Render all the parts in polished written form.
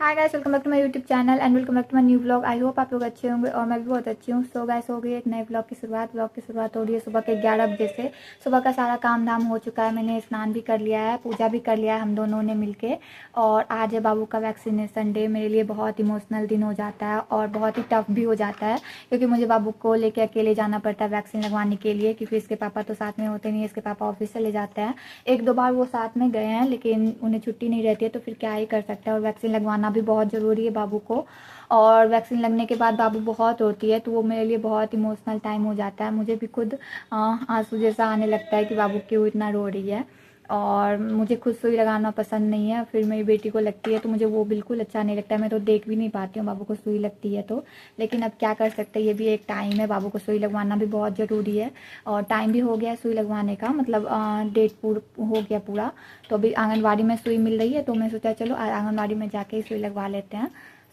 Hi guys, welcome back to my YouTube channel and welcome back to my new blog. I hope आप लोग अच्छे होंगे और मैं भी बहुत अच्छी हूँ। सो गाइस, हो गई एक नए ब्लॉग की शुरुआत। ब्लॉग की शुरुआत हो रही है सुबह के 11 बजे से। सुबह का सारा काम धाम हो चुका है। मैंने स्नान भी कर लिया है, पूजा भी कर लिया है हम दोनों ने मिलके। और आज है बाबू का वैक्सीनेशन डे। मेरे लिए बहुत इमोशनल दिन हो जाता है और बहुत ही टफ भी हो जाता है, क्योंकि मुझे बाबू को लेके अकेले जाना पड़ता है वैक्सीन लगवाने के लिए, क्योंकि इसके पापा तो साथ में होते नहीं है। इसके पापा ऑफिस चले जाते हैं। एक दो बार वो साथ में गए हैं, लेकिन उन्हें छुट्टी नहीं रहती है, तो फिर क्या ही कर सकते हैं। और वैक्सीन लगवाना भी बहुत ज़रूरी है बाबू को। और वैक्सीन लगने के बाद बाबू बहुत रोती है, तो वो मेरे लिए बहुत इमोशनल टाइम हो जाता है। मुझे भी खुद आंसू जैसा आने लगता है कि बाबू क्यों इतना रो रही है। और मुझे खुद सुई लगाना पसंद नहीं है, फिर मेरी बेटी को लगती है तो मुझे वो बिल्कुल अच्छा नहीं लगता है। मैं तो देख भी नहीं पाती हूँ बाबू को सुई लगती है तो। लेकिन अब क्या कर सकते हैं, ये भी एक टाइम है, बाबू को सुई लगवाना भी बहुत ज़रूरी है। और टाइम भी हो गया है सुई लगवाने का, मतलब डेट हो गया पूरा। तो अभी आंगनवाड़ी में सुई मिल रही है, तो मैं सोचा चलो आंगनवाड़ी में जाके ही सुई लगवा लेते हैं।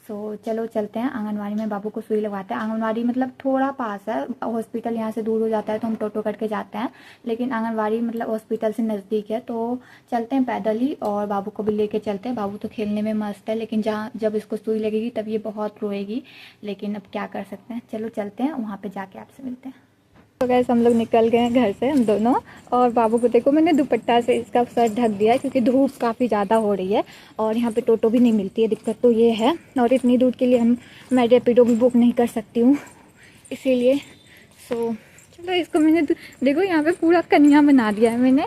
सो चलो चलते हैं आंगनवाड़ी में, बाबू को सुई लगवाते हैं। आंगनवाड़ी मतलब थोड़ा पास है, हॉस्पिटल यहाँ से दूर हो जाता है तो हम टोटो करके जाते हैं। लेकिन आंगनवाड़ी मतलब हॉस्पिटल से नज़दीक है, तो चलते हैं पैदल ही। और बाबू को भी लेके चलते हैं। बाबू तो खेलने में मस्त है, लेकिन जब इसको सुई लगेगी तब ये बहुत रोएगी। लेकिन अब क्या कर सकते हैं, चलो चलते हैं, वहाँ पर जाके आपसे मिलते हैं। तो गैस हम लोग निकल गए हैं घर से हम दोनों। और बाबू को देखो, मैंने दुपट्टा से इसका सर ढक दिया है, क्योंकि धूप काफ़ी ज़्यादा हो रही है और यहाँ पे टोटो भी नहीं मिलती है। दिक्कत तो ये है। और इतनी दूर के लिए मैं रैपिडो भी बुक नहीं कर सकती हूँ, इसीलिए। सो चलो, इसको मैंने देखो यहाँ पे पूरा कन्या बना दिया है मैंने,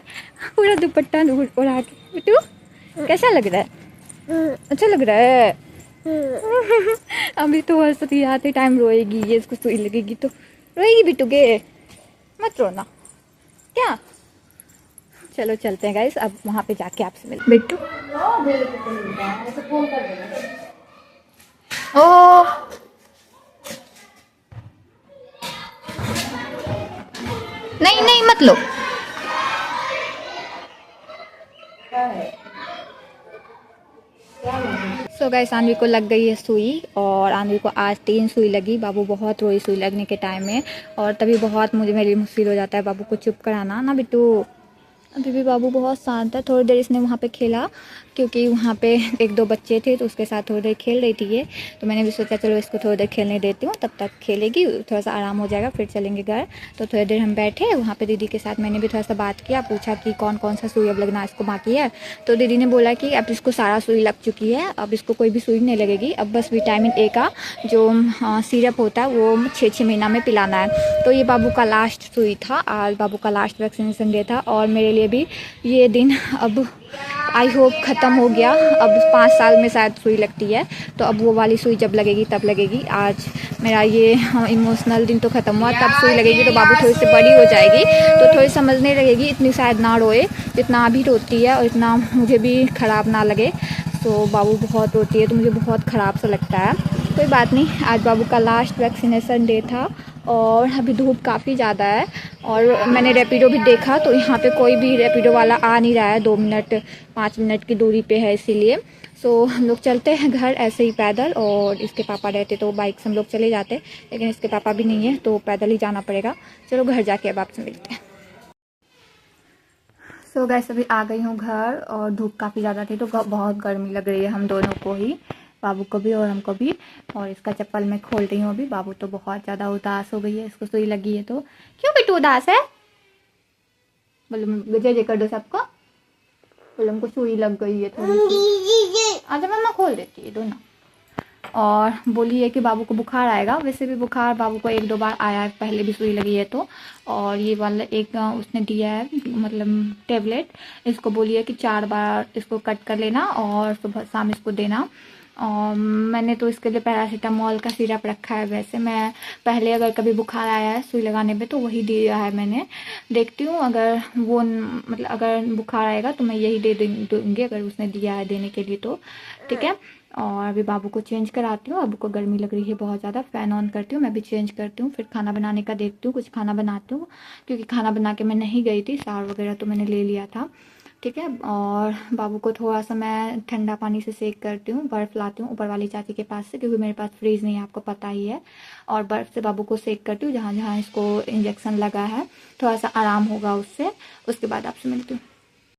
पूरा दुपट्टा दूर उड़ा के। बिट्टू कैसा लग रहा है? अच्छा लग रहा है। अभी तो हंसती आते टाइम रोएगी ये, इसको सुई लगेगी तो रोएगी। बिट्टू के मत रोना क्या। चलो चलते हैं गाइस, अब वहाँ पे जाके आपसे मिलते हैं। बिट्टू ओ नहीं नहीं मत लो। सो गाइस, आनवी को लग गई है सुई। और आनवी को आज 3 सुई लगी। बाबू बहुत रोई सुई लगने के टाइम में, और तभी बहुत मेरे मुश्किल हो जाता है बाबू को चुप कराना ना बिट्टू। अभी भी बाबू बहुत शांत है। थोड़ी देर इसने वहाँ पे खेला, क्योंकि वहाँ पे एक दो बच्चे थे तो उसके साथ थोड़ी देर खेल रही थी ये। तो मैंने भी सोचा चलो इसको थोड़ी देर खेलने देती हूँ, तब तक खेलेगी, थोड़ा सा आराम हो जाएगा, फिर चलेंगे घर। तो थोड़ी देर हम बैठे वहाँ पे दीदी के साथ। मैंने भी थोड़ा सा बात किया, पूछा कि कौन कौन सा सुई अब लगना इसको बाकी है। तो दीदी ने बोला कि अब इसको सारा सुई लग चुकी है, अब इसको कोई भी सुई नहीं लगेगी। अब बस विटामिन ए का जो सिरप होता है वो 6-6 महीना में पिलाना है। तो ये बाबू का लास्ट सुई था, आज बाबू का लास्ट वैक्सीनेशन डे था। और मेरे लिए भी ये दिन अब आई होप ख़त्म हो गया। अब 5 साल में शायद सुई लगती है, तो अब वो वाली सुई जब लगेगी तब लगेगी। आज मेरा ये इमोशनल दिन तो ख़त्म हुआ, तब सुई लगेगी तो बाबू थोड़ी सी बड़ी हो जाएगी, तो थोड़ी समझने लगेगी, इतनी शायद ना रोए जितना अभी रोती है, और इतना मुझे भी ख़राब ना लगे। तो बाबू बहुत रोती है तो मुझे बहुत ख़राब सा लगता है। कोई बात नहीं, आज बाबू का लास्ट वैक्सीनेशन डे था। और अभी धूप काफ़ी ज़्यादा है। और मैंने रैपिडो भी देखा तो यहाँ पे कोई भी रैपिडो वाला आ नहीं रहा है। 2 मिनट 5 मिनट की दूरी पे है, इसीलिए। सो हम लोग चलते हैं घर ऐसे ही पैदल। और इसके पापा रहते तो बाइक से हम लोग चले जाते, लेकिन इसके पापा भी नहीं है तो पैदल ही जाना पड़ेगा। चलो घर जाके अब आपसे मिलते हैं। सो गैस, अभी आ गई हूँ घर और धूप काफ़ी ज़्यादा थी तो बहुत गर्मी लग रही है हम दोनों को ही, बाबू को भी और हमको भी। और इसका चप्पल मैं खोल रही हूँ अभी। बाबू तो बहुत ज़्यादा उदास हो गई है, इसको सुई लगी है तो। क्यों बिट्टू उदास है? बोलो जय जय कर दो सबको। बोलो हमको सुई लग गई है थोड़ी सी। आजा मम्मा खोल देती है दोनों। और बोली है कि बाबू को बुखार आएगा। वैसे भी बुखार बाबू को 1-2 बार आया है, पहले भी सुई लगी है तो। और ये वाला एक उसने दिया है, मतलब टेबलेट। इसको बोली है कि 4 बार इसको कट कर लेना और सुबह शाम इसको देना। और मैंने तो इसके लिए पैरासीटामोल का सिरप रखा है। वैसे मैं पहले अगर कभी बुखार आया है सुई लगाने पे तो वही दिया है मैंने। देखती हूँ अगर वो मतलब अगर बुखार आएगा तो मैं यही दे दूँगी, अगर उसने दिया है देने के लिए तो। ठीक है। और अभी बाबू को चेंज कराती हूँ। बाबू को गर्मी लग रही है बहुत ज़्यादा। फ़ैन ऑन करती हूँ, मैं भी चेंज करती हूँ, फिर खाना बनाने का देखती हूँ, कुछ खाना बनाती हूँ, क्योंकि खाना बना के मैं नहीं गई थी। सार वगैरह तो मैंने ले लिया था। ठीक है। और बाबू को थोड़ा सा मैं ठंडा पानी से सेक करती हूँ, बर्फ़ लाती हूँ ऊपर वाली चाची के पास से, क्योंकि मेरे पास फ्रीज़ नहीं है, आपको पता ही है। और बर्फ़ से बाबू को सेक करती हूँ जहाँ जहाँ इसको इंजेक्शन लगा है, थोड़ा सा आराम होगा उससे। उसके बाद आपसे मिलती हूँ।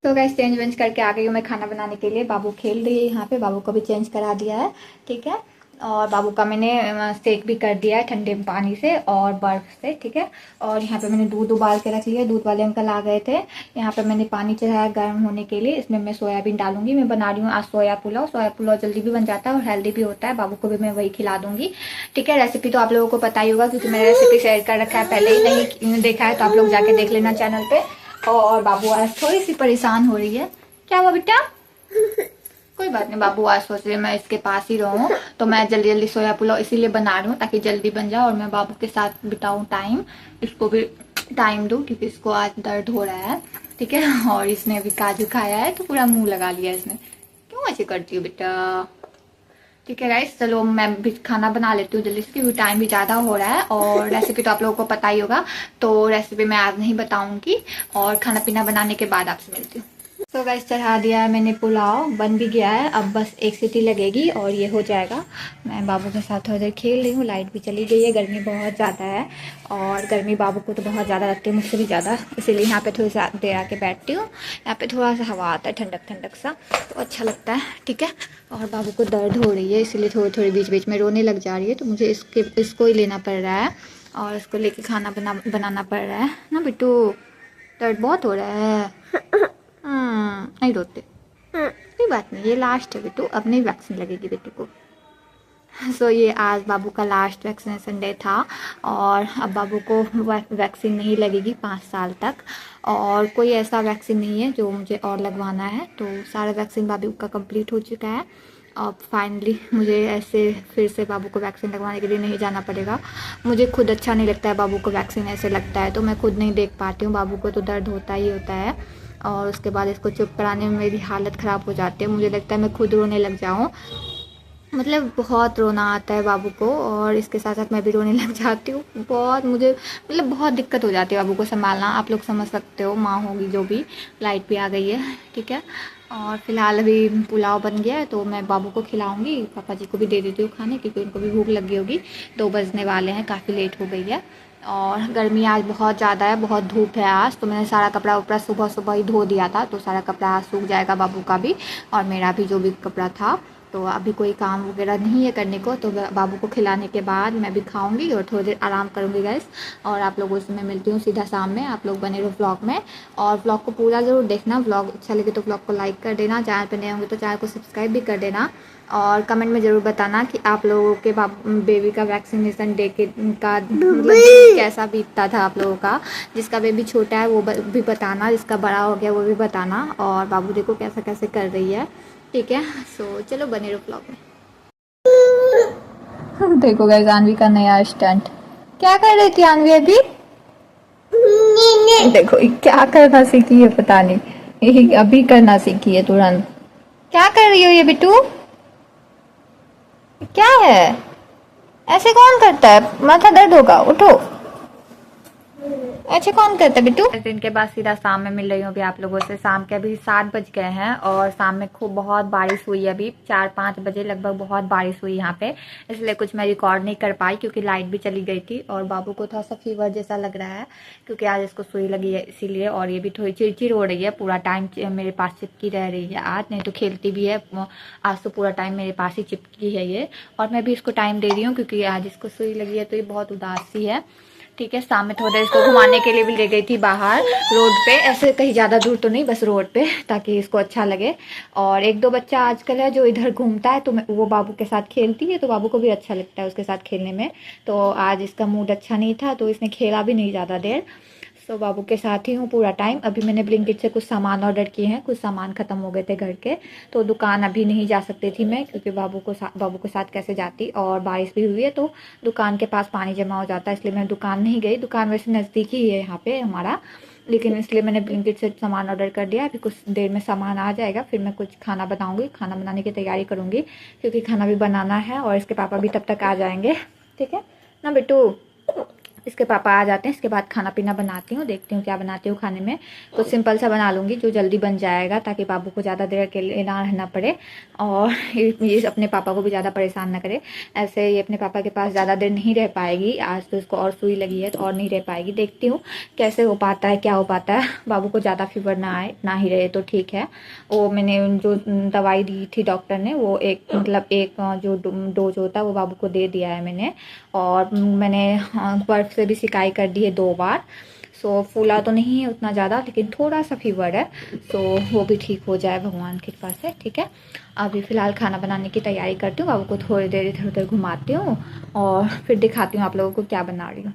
तो गैस चेंज वेंज करके आ गई हूँ मैं खाना बनाने के लिए। बाबू खेल रही है यहाँ पे, बाबू को भी चेंज करा दिया है, ठीक है। और बाबू का मैंने सेक भी कर दिया है ठंडे पानी से और बर्फ़ से, ठीक है। और यहाँ पे मैंने दूध उबाल के रख लिया, दूध वाले अंकल आ गए थे। यहाँ पे मैंने पानी चढ़ाया गर्म होने के लिए, इसमें मैं सोयाबीन डालूंगी। मैं बना रही हूँ आज सोया पुलाव। सोया पुलाव जल्दी भी बन जाता है और हेल्दी भी होता है। बाबू को भी मैं वही खिला दूंगी, ठीक है। रेसिपी तो आप लोगों को पता ही होगा क्योंकि मैंने रेसिपी शेयर कर रखा है पहले ही। नहीं देखा है तो आप लोग जाके देख लेना चैनल पे। और बाबू आज थोड़ी सी परेशान हो रही है। क्या हुआ बेटा? कोई बात नहीं, बाबू आज सोच रहे मैं इसके पास ही रहूं, तो मैं जल्दी जल्दी सोया पुलाव इसीलिए बना रही हूँ ताकि जल्दी बन जाए और मैं बाबू के साथ बिताऊं टाइम, इसको भी टाइम दूं क्योंकि इसको आज दर्द हो रहा है, ठीक है। और इसने अभी काजू खाया है तो पूरा मुंह लगा लिया इसने। क्यों ऐसे करती हो बेटा? ठीक है गाइस, चलो मैं भी खाना बना लेती हूँ जल्दी से क्योंकि टाइम भी ज़्यादा हो रहा है। और रेसिपी तो आप लोगों को पता ही होगा, तो रेसिपी मैं आज नहीं बताऊंगी और खाना पीना बनाने के बाद आपसे मिलती हूँ। तो गाइस चढ़ा दिया है मैंने पुलाव, बन भी गया है। अब बस एक सीटी लगेगी और ये हो जाएगा। मैं बाबू के साथ थोड़ी देर खेल रही हूँ। लाइट भी चली गई है, गर्मी बहुत ज़्यादा है और गर्मी बाबू को तो बहुत ज़्यादा लगती है, मुझसे भी ज़्यादा, इसीलिए यहाँ पे थोड़ी सी देर आके बैठती हूँ। यहाँ पे थोड़ा सा हवा आता है, ठंडक ठंडक सा, तो अच्छा लगता है, ठीक है। और बाबू को दर्द हो रही है इसीलिए थोड़ी थोड़ी बीच बीच में रोने लग जा रही है, तो मुझे इसको ही लेना पड़ रहा है और इसको लेके खाना बनाना पड़ रहा है ना बिट्टू। दर्द बहुत हो रहा है। नहीं रोते, कोई बात नहीं, ये लास्ट है बिट्टू, अब नहीं वैक्सीन लगेगी बिट्टू को। सो ये आज बाबू का लास्ट वैक्सीनेशन डे था और अब बाबू को वैक्सीन नहीं लगेगी 5 साल तक। और कोई ऐसा वैक्सीन नहीं है जो मुझे और लगवाना है, तो सारा वैक्सीन बाबू का कंप्लीट हो चुका है। अब फाइनली मुझे ऐसे फिर से बाबू को वैक्सीन लगवाने के लिए नहीं जाना पड़ेगा। मुझे खुद अच्छा नहीं लगता है बाबू को वैक्सीन ऐसे लगता है, तो मैं खुद नहीं देख पाती हूँ। बाबू को तो दर्द होता ही होता है और उसके बाद इसको चुप कराने में मेरी हालत ख़राब हो जाती है। मुझे लगता है मैं खुद रोने लग जाऊँ, मतलब बहुत रोना आता है बाबू को और इसके साथ साथ मैं भी रोने लग जाती हूँ। बहुत मुझे मतलब बहुत दिक्कत हो जाती है बाबू को संभालना, आप लोग समझ सकते हो, माँ होगी जो भी। लाइट भी आ गई है, ठीक है। और फिलहाल अभी पुलाव बन गया है तो मैं बाबू को खिलाऊंगी, पापा जी को भी दे देती हूँ खाने क्योंकि उनको भी भूख लगी होगी। 2 बजने वाले हैं, काफ़ी लेट हो गई है और गर्मी आज बहुत ज़्यादा है, बहुत धूप है आज। तो मैंने सारा कपड़ा उपड़ा सुबह सुबह ही धो दिया था, तो सारा कपड़ा आज सूख जाएगा बाबू का भी और मेरा भी जो भी कपड़ा था। तो अभी कोई काम वगैरह नहीं है करने को, तो बाबू को खिलाने के बाद मैं भी खाऊंगी और थोड़ी देर आराम करूंगी गैस। और आप लोगों से मैं मिलती हूँ सीधा शाम में। आप लोग बने रहो व्लॉग में और व्लॉग को पूरा ज़रूर देखना। व्लॉग अच्छा लगे तो व्लॉग को लाइक कर देना, चैनल पर नए होंगे तो चैनल को सब्सक्राइब भी कर देना और कमेंट में ज़रूर बताना कि आप लोगों के बेबी का वैक्सीनेशन डे के का मतलब कैसा बीतता था आप लोगों का। जिसका बेबी छोटा है वो भी बताना, जिसका बड़ा हो गया वो भी बताना। और बाबू देखो कैसा कैसे कर रही है, ठीक है। सो चलो बने रहो व्लॉग में। देखो गाइस जानवी का नया स्टंट, क्या कर रही थी जानवी अभी? देखो क्या करना सीखी है पता नहीं, यही अभी करना सीखी है तुरंत। क्या कर रही हो ये बिट्टू? क्या है? ऐसे कौन करता है? माथा दर्द होगा, उठो। अच्छा कौन करता है बिट्टू? दिन के बाद सीधा शाम में मिल रही हूँ अभी आप लोगों से। शाम के अभी 7 बज गए हैं और शाम में खूब बहुत बारिश हुई है। अभी 4-5 बजे लगभग बहुत बारिश हुई यहाँ पे, इसलिए कुछ मैं रिकॉर्ड नहीं कर पाई क्योंकि लाइट भी चली गई थी। और बाबू को थोड़ा सा फीवर जैसा लग रहा है क्योंकि आज इसको सुई लगी है इसीलिए। और ये भी थोड़ी चिड़चिड़ हो रही है, पूरा टाइम मेरे पास चिपकी रह रही है आज, नहीं तो खेलती भी है। आज तो पूरा टाइम मेरे पास ही चिपकी है ये। और मैं भी इसको टाइम दे रही हूँ क्योंकि आज इसको सुई लगी है तो ये बहुत उदास सी है, ठीक है। शाम में थोड़ा इसको घुमाने के लिए भी ले गई थी बाहर रोड पे, ऐसे कहीं ज़्यादा दूर तो नहीं, बस रोड पे, ताकि इसको अच्छा लगे। और 1-2 बच्चा आजकल है जो इधर घूमता है तो वो बाबू के साथ खेलती है, तो बाबू को भी अच्छा लगता है उसके साथ खेलने में। तो आज इसका मूड अच्छा नहीं था तो इसने खेला भी नहीं ज़्यादा देर। सो बाबू के साथ ही हूँ पूरा टाइम। अभी मैंने ब्लिंकिट से कुछ सामान ऑर्डर किए हैं, कुछ सामान ख़त्म हो गए थे घर के, तो दुकान अभी नहीं जा सकती थी मैं क्योंकि बाबू के साथ कैसे जाती, और बारिश भी हुई है तो दुकान के पास पानी जमा हो जाता है, इसलिए मैं दुकान नहीं गई। दुकान वैसे नज़दीक ही है यहाँ पे हमारा, लेकिन इसलिए मैंने ब्लिंकिट से सामान ऑर्डर कर दिया। अभी कुछ देर में सामान आ जाएगा, फिर मैं कुछ खाना बनाऊँगी, खाना बनाने की तैयारी करूँगी क्योंकि खाना भी बनाना है और इसके पापा भी तब तक आ जाएंगे, ठीक है ना बिट्टू? इसके पापा आ जाते हैं, इसके बाद खाना पीना बनाती हूँ, देखती हूँ क्या बनाती हूँ खाने में। कुछ सिंपल सा बना लूँगी जो जल्दी बन जाएगा, ताकि बाबू को ज़्यादा देर के लिए ना रहना पड़े और ये अपने पापा को भी ज़्यादा परेशान ना करे। ऐसे ये अपने पापा के पास ज़्यादा देर नहीं रह पाएगी, आज तो इसको और सुई लगी है तो और नहीं रह पाएगी। देखती हूँ कैसे हो पाता है, क्या हो पाता है। बाबू को ज़्यादा फीवर ना आए, ना ही रहे तो ठीक है। वो मैंने जो दवाई दी थी डॉक्टर ने, वो एक मतलब एक जो डोज होता है वो बाबू को दे दिया है मैंने। और मैंने बर्फ़ से भी सिकाई कर दी है 2 बार। सो फूला तो नहीं है उतना ज़्यादा, लेकिन थोड़ा सा फीवर है, सो वो भी ठीक हो जाए भगवान की कृपा से। ठीक है, अभी फ़िलहाल खाना बनाने की तैयारी करती हूँ, बाबू को थोड़ी देर इधर उधर घुमाती हूँ और फिर दिखाती हूँ आप लोगों को क्या बना रही हूँ।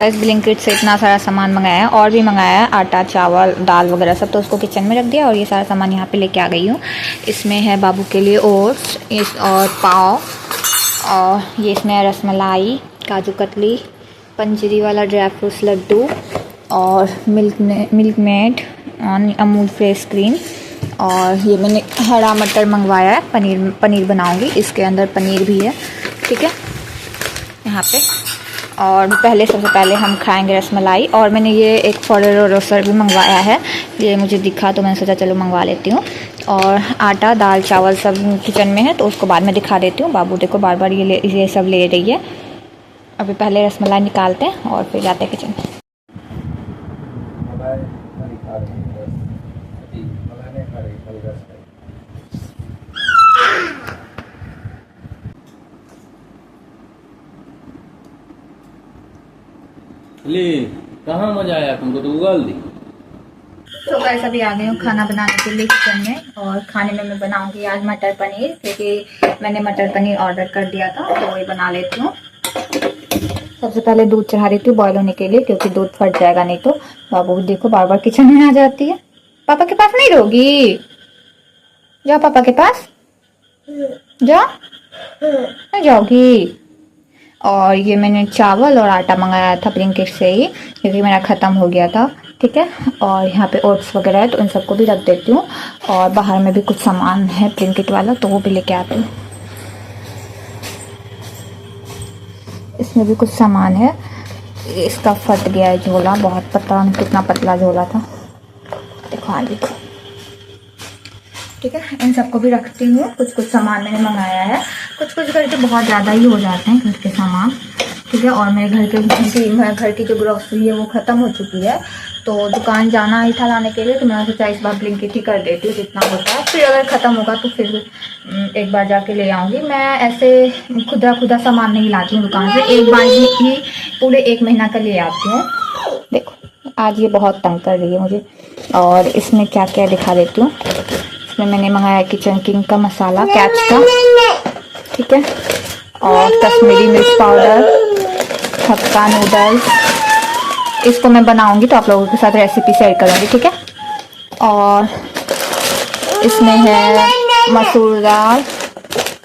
इस ब्लिंकिट से इतना सारा सामान मंगाया है, और भी मंगाया है आटा चावल दाल वगैरह सब, तो उसको किचन में रख दिया और ये सारा सामान यहाँ पे लेके आ गई हूँ। इसमें है बाबू के लिए ओट्स और पाव, और ये इसमें है रसमलाई, काजू कतली, पंजीरी वाला ड्राई फ्रूट्स लड्डू, और milk made, Amul fresh cream, और ये मैंने हरा मटर मंगवाया है, पनीर बनाऊंगी, इसके अंदर पनीर भी है। ठीक है, यहाँ पे। और सबसे पहले हम खाएंगे रसमलाई, और मैंने ये एक फॉरेरो रोस्टर भी मंगवाया है, ये मुझे दिखा तो मैंने सोचा चलो मंगवा लेती हूँ। और आटा दाल चावल सब किचन में है, तो उसको बाद में दिखा देती हूँ। बाबू देखो बार बार ये सब ले रही है। अभी पहले रसमलाई निकालते हैं और फिर जाते हैं किचन में। ले कहाँ मजा आया तुमको, तो उगल दी। तो गाइस अभी आ गई हूँ खाना बनाने के लिए किचन में, और खाने में मैं बनाऊंगी आज मटर पनीर, क्योंकि मैंने मटर पनीर ऑर्डर कर दिया था, तो वही बना लेती हूँ। सबसे पहले दूध चढ़ा देती हूँ बॉयल होने के लिए, क्योंकि दूध फट जाएगा नहीं तो। बाबू देखो बार बार किचन में आ जाती है। पापा के पास नहीं रहोगी, जाओ पापा के पास, जाओ, नहीं जाओगी। और ये मैंने चावल और आटा मंगाया था ब्लिंकिट से ही, क्योंकि मेरा ख़त्म हो गया था। ठीक है, और यहाँ पे ओट्स वगैरह है, तो इन सबको भी रख देती हूँ। और बाहर में भी कुछ सामान है ब्लिंकिट वाला, तो वो भी लेके आती हूँ। इसमें भी कुछ सामान है, इसका फट गया है झोला, बहुत पता नहीं कितना पतला झोला था, देखो हाँ देखो। ठीक है, इन सबको भी रखती हूँ। कुछ सामान मैंने मंगाया है, कुछ करके बहुत ज़्यादा ही हो जाते हैं घर के सामान। ठीक है, और मेरे घर की जो ग्रोसरी है वो ख़त्म हो चुकी है, तो दुकान जाना ही था लाने के लिए, तो मैंने सोचा इस बार ब्लिंकिट ही कर देती हूँ जितना होता है, फिर अगर ख़त्म होगा तो फिर एक बार जाके ले आऊँगी। मैं ऐसे खुदा सामान नहीं लाती हूँ दुकान से, एक बार ही पूरे 1 महीना का ले आती हूँ। देखो आज ये बहुत तंग कर रही है मुझे। और इसमें क्या क्या दिखा देती हूँ। इसमें मैंने मंगाया किचन किंग का मसाला कैच का, ठीक है, और कश्मीरी मिर्च पाउडर, हक्का नूडल्स। इसको मैं बनाऊंगी तो आप लोगों के साथ रेसिपी शेयर करूंगी। ठीक है, और इसमें है मसूर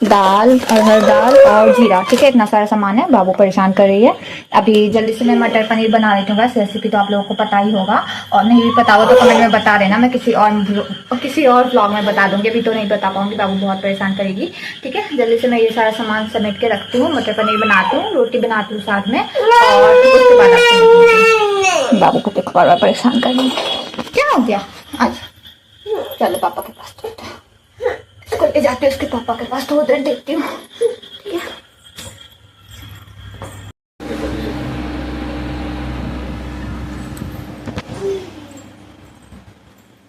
दाल, अरहर दाल और जीरा। ठीक है, इतना सारा सामान है। बाबू परेशान कर रही है। अभी जल्दी से मैं मटर पनीर बना लेती हूँ। बस रेसिपी तो आप लोगों को पता ही होगा, और नहीं भी पता हो तो कमेंट में बता देना, मैं किसी और व्लॉग में बता दूंगी। अभी तो नहीं बता पाऊंगी, बाबू बहुत परेशान करेगी। ठीक है, जल्दी से मैं ये सारा सामान समेट के रखती हूँ। मटर पनीर बनाती हूँ, रोटी बनाती हूँ साथ में, और उसके बाद बाबू को देखो बार बार परेशान कर रही है। क्या हो गया आज? चलो पापा के पास इसको ले जाते हैं, उसके पापा के पास, तो उधर देखती हूँ। ठीक है,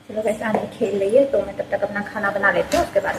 चलो वैसे आने खेल रही है, तो मैं तब तक अपना खाना बना लेती हूँ, उसके बाद।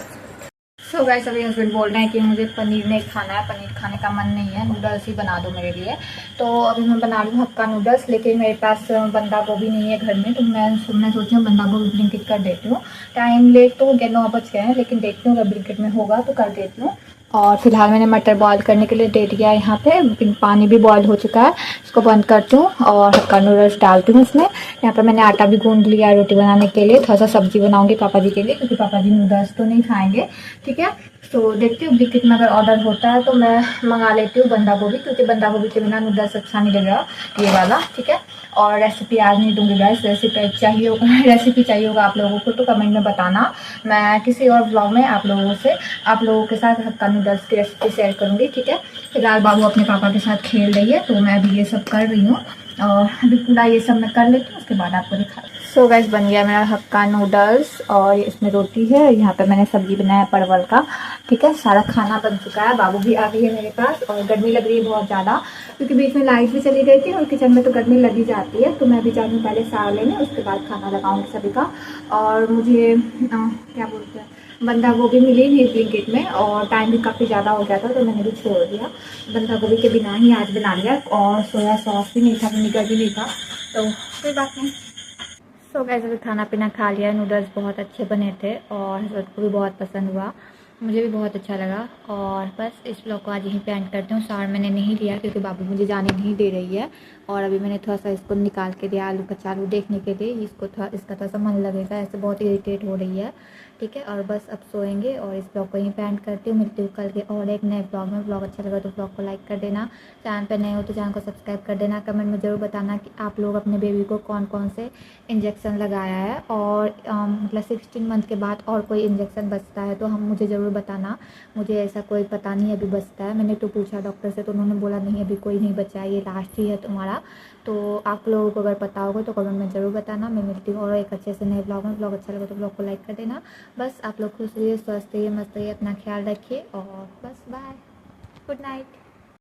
सो गाइस अभी हस्बैंड बोल रहे हैं कि मुझे पनीर नहीं खाना है, पनीर खाने का मन नहीं है, नूडल्स ही बना दो मेरे लिए। तो अभी मैं बना रही हूँ हक्का नूडल्स, लेकिन मेरे पास बंदा गोभी नहीं है घर में, तो मैं सोची हूँ बंदा गोभी ब्लिंकिट कर देती हूँ। टाइम लेट तो हो गया, 9 बज गए हैं, लेकिन देखती हूँ अगर ब्लिंकिट में होगा तो कर देती हूँ। और फिलहाल मैंने मटर बॉईल करने के लिए दे दिया है। यहाँ पे पानी भी बॉईल हो चुका है, इसको बंद करती हूँ और हक्का नूडल्स डालती हूँ इसमें। यहाँ पे मैंने आटा भी गूंद लिया है रोटी बनाने के लिए। थोड़ा सा सब्जी बनाऊंगी पापा जी के लिए, क्योंकि पापा जी नूडल्स तो नहीं खाएंगे। ठीक है, तो देखती हूँ ब्लिंकिट में अगर ऑर्डर होता है तो मैं मंगा लेती हूँ बंदा गोभी, क्योंकि बंदा गोभी के बिना नूडल्स अच्छा नहीं लगेगा ये वाला, ठीक है। और रेसिपी आज नहीं दूंगी गाइस, रेसिपी चाहिए होगा आप लोगों को तो कमेंट में बताना। मैं किसी और ब्लॉग में आप लोगों के साथ हक्का नूडल्स की रेसिपी शेयर करूँगी, ठीक है। फिलहाल बाबू अपने पापा के साथ खेल रही है, तो मैं अभी ये सब कर रही हूँ और अभी पूरा ये सब मैं कर लेती हूँ, उसके बाद आपको दिखा। सो गाइस बन गया मेरा हक्का नूडल्स और इसमें रोटी है, यहाँ पे मैंने सब्जी बनाया परवल का, ठीक है। सारा खाना बन चुका है, बाबू भी आ गई है मेरे पास और गर्मी लग रही है बहुत ज़्यादा, क्योंकि बीच में लाइट भी चली गई थी और किचन में तो गर्मी लगी जाती है। तो मैं भी जाऊँगी पहले सारा लेने, उसके बाद खाना लगाऊंगी सभी का। और मुझे क्या बोलते हैं, बंदा गोभी मिली नहीं ब्लिंकिट में और टाइम भी काफ़ी ज़्यादा हो गया था, तो मैंने भी छोड़ दिया। बंदा गोभी के बिना ही आज बना लिया और सोया सॉस भी नहीं था, विनेगर भी नहीं था, तो कोई बात नहीं। सो गाइस अभी खाना पीना खा लिया, नूडल्स बहुत अच्छे बने थे और हसरत को भी बहुत पसंद हुआ, मुझे भी बहुत अच्छा लगा। और बस इस ब्लॉग को आज यहीं पे एंड करती हूँ। सार मैंने नहीं लिया क्योंकि बाबू मुझे जाने नहीं दे रही है, और अभी मैंने थोड़ा सा इसको निकाल के दिया आलू का चालू देखने के लिए, इसका थोड़ा सा मन लगेगा, ऐसे बहुत इरिटेट हो रही है, ठीक है। और बस अब सोएंगे और इस ब्लॉग को यहीं पे एंड करती हूँ। मिलती हूँ कल के और एक नए ब्लॉग में। ब्लॉग अच्छा लगा तो ब्लॉग को लाइक कर देना, चैनल पर नए हो तो चैनल को सब्सक्राइब कर देना। कमेंट में ज़रूर बताना कि आप लोग अपने बेबी को कौन कौन से इंजेक्शन लगाया है, और मतलब 16 मंथ के बाद और कोई इंजेक्शन बचता है तो हम मुझे ज़रूर बताना। मुझे ऐसा कोई पता नहीं अभी बचता है, मैंने तो पूछा डॉक्टर से तो उन्होंने बोला नहीं अभी कोई नहीं बचा है, ये लास्ट ही है तुम्हारा। तो आप लोगों को अगर पता होगा तो कमेंट में ज़रूर बताना। मैं मिलती हूँ और एक अच्छे से नए ब्लॉग में। ब्लॉग अच्छा लगा तो ब्लॉग को लाइक कर देना। बस आप लोग खुश रहिए, स्वस्थ रहिए, मस्त रहिए, अपना ख्याल रखिए और बस बाय, गुड नाइट।